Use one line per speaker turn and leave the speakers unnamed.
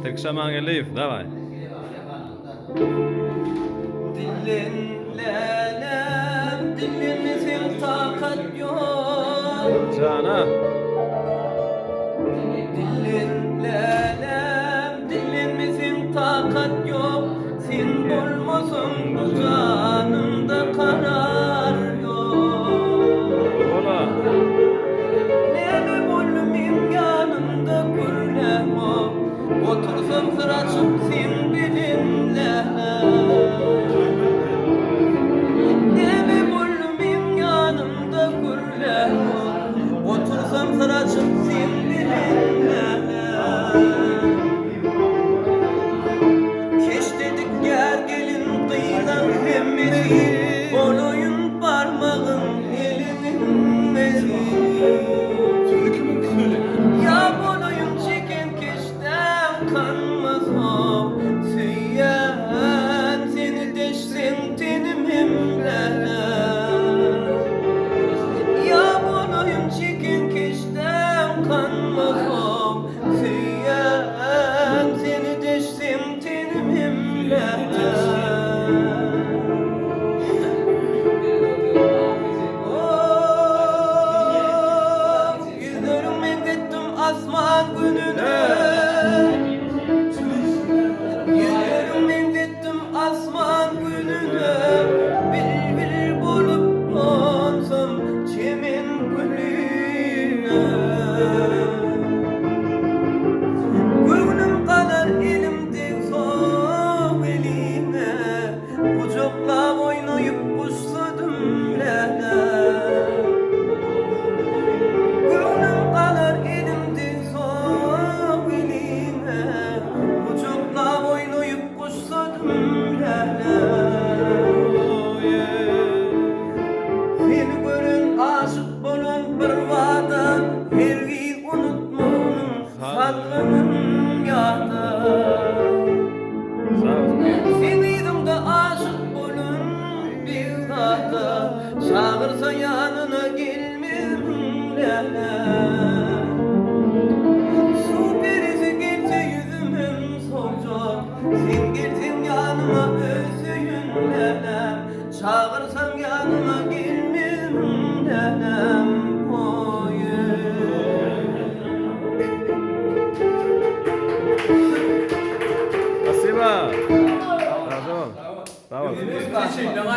Tek şaman Elif, davay.
Dilimizin takat yok.
Cana.
Dilimizin takat yok. Sen olmasın bu canımda karar yok.
Ola.
Nene bolmin yanımda gürlem o. Otursam sıraçıp sen benimle. Nene bolmin yanımda gürlem o. Otursam sıraçıp sen benimle. Keş dedik yer gelin kıyılan hemmeti. Oloyun parmağın elinin ezi. Ya bolayım çeken keşten kanmaz o. Süyen seni deşsin tenim hemle. Ya bolayım çeken keşten kanmaz o. Süyen seni deşsin tenim hemle. Asman gününe Yüzlerim inlettim asman gününe Bil bulup onsam çemin gülüne Gülgünüm kanar elimde soğuk eline Kucakla oynayıp kuşladım lehne Gülgünüm kanar elimde soğuk eline Kucakla oynayıp kuşladım lehne Seni görün aşık bolun bir vada Hergi unutmanın sallanın yada Seniydim de aşık bolun bir vada Çağırsa yanına gelmem lehne Su perisi gelse yüzümün solacak Sen gelsin yanıma özüyün lehne Çağırsan yanıma gelmem lehnem
Спасибо. Bravo. Bravo.